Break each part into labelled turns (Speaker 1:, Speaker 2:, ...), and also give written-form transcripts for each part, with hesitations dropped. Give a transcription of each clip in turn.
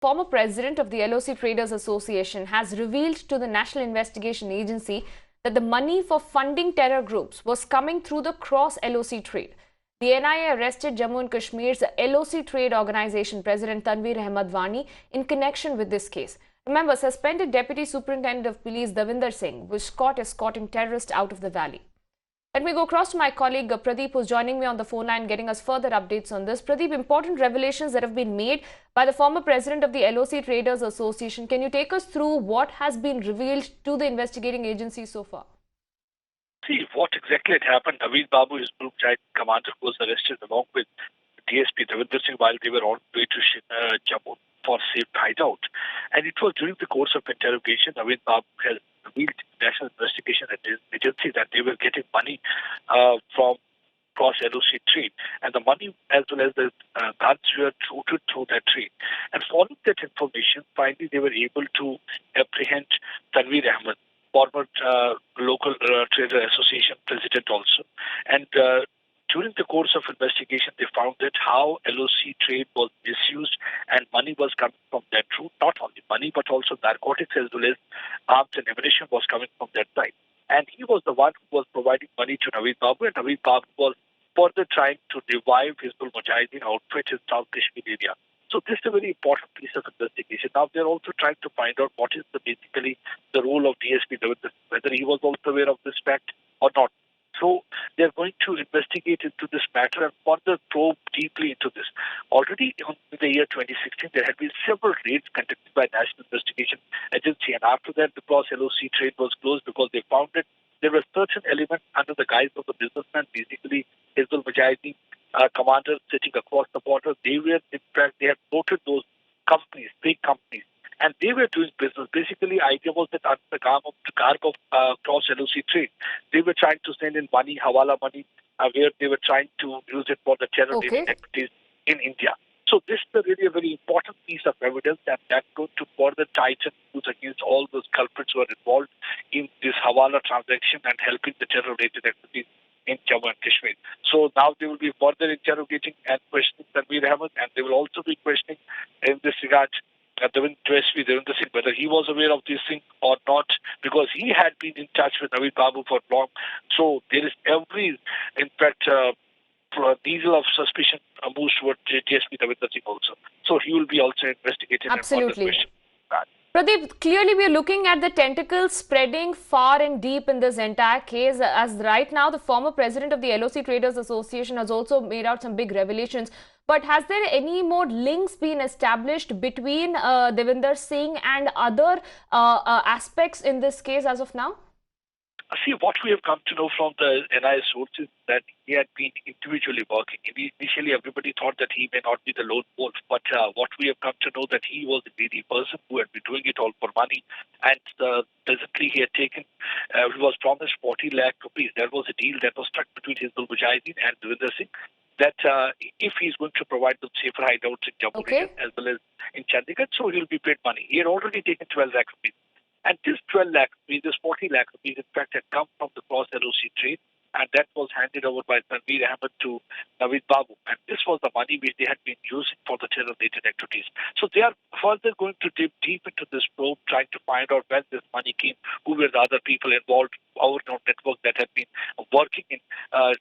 Speaker 1: former president of the LOC Traders Association has revealed to the National Investigation Agency that the money for funding terror groups was coming through the cross-LoC trade. The NIA arrested Jammu and Kashmir's LOC Trade Organization President Tanveer Ahmed Wani in connection with this case. Remember, suspended Deputy Superintendent of Police Davinder Singh was caught escorting terrorists out of the valley. Let me go across to my colleague Pradeep, who's joining me on the phone line, getting us further updates on this. Pradeep, important revelations that have been made by the former president of the LOC Traders Association. Can you take us through what has been revealed to the investigating agency so far?
Speaker 2: See, what exactly had happened, Naveed Babu, his group commander, was arrested along with DSP Davinder Singh while they were on the way to Jammu for safe hideout. And it was during the course of interrogation, Naveed Babu has revealed to the National Investigation Agency that they were getting money from cross-LoC trade. And the money as well as the guns were routed through that trade. And following that information, finally they were able to apprehend Tanveer Ahmed, former local trader association president also. And during the course of investigation, they found that how LOC trade was misused and money was coming from that route. Not only money, but also narcotics as well as arms and ammunition was coming from that side. And he was the one who was providing money to Naveed Babu, and Naveed Babu was further trying to revive Hizbul Mujahideen outfit in South Kashmir area. So this is a very important piece of investigation. Now they're also trying to find out what is basically the role of DSP Davinder, whether he was also aware of this fact or not. So they're going to investigate into this matter and further probe deeply into this. Already in the year 2016, there had been several raids conducted by National Investigation Agency, and after that, the cross-LoC trade was closed because they found that there were certain elements under the guise of the businessman, basically Hizbul Mujahideen commanders sitting across the border. They were, in fact, they had noted those companies, big companies, and they were doing business. Basically, the idea was that under the garb of cross-LoC trade, they were trying to send in money, hawala money, where they were trying to use it for the terror-related activities in India. So this is really a very important piece of evidence, and that's going to further tighten rules against all those culprits who are involved in this hawala transaction and helping the terror-related activities in Jammu and Kashmir. So now they will be further interrogating and questioning Tanveer Ahmed, and they will also be questioning in this regard Davinder Singh, whether he was aware of this thing or not, because he had been in touch with Naveed Babu for long. So there is every, in fact, diesel of suspicion moves towards DSP Davinder Singh also. So he will be also investigated.
Speaker 1: Absolutely.
Speaker 2: And
Speaker 1: Pradeep, clearly we are looking at the tentacles spreading far and deep in this entire case, as right now the former president of the LOC Traders Association has also made out some big revelations. But has there any more links been established between Davinder Singh and other aspects in this case as of now?
Speaker 2: See, what we have come to know from the NIA sources that he had been individually working. Initially, everybody thought that he may not be the lone wolf, but what we have come to know that he was the greedy person who had been doing it all for money. And presently, he had taken, he was promised 40 lakh rupees. There was a deal that was struck between Hizbul Mujahideen and Davinder Singh that if he's going to provide them safer hideouts in Jammu region as well as in Chandigarh, so he'll be paid money. He had already taken 12 lakh rupees. And this 12 lakh rupees, this 40 lakh rupees, in fact, had come from the cross-LoC trade, and that was handed over by Tanveer Ahmed to Naveed Babu. And this was the money which they had been using for the terror-related activities. So they are further going to dip deep into this probe, trying to find out where this money came, who were the other people involved, overground network that had been working in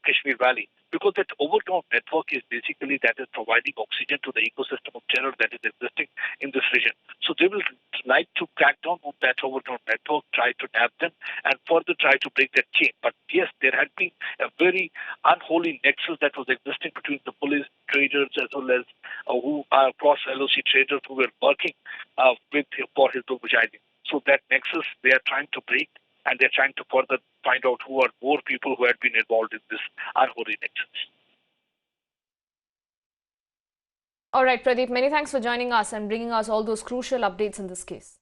Speaker 2: Kashmir Valley. Because that overground network is basically that is providing oxygen to the ecosystem of terror that is existing in this region. So they will like to crack down on that overground network, try to nab them, and further try to break that chain. But yes, there had been a very unholy nexus that was existing between the police, traders, as well as who are cross-LoC traders who were working for Hizbul Mujahideen. So that nexus they are trying to break, and they're trying to further find out who are more people who had been involved in this unholy nexus.
Speaker 1: All right, Pradeep, many thanks for joining us and bringing us all those crucial updates in this case.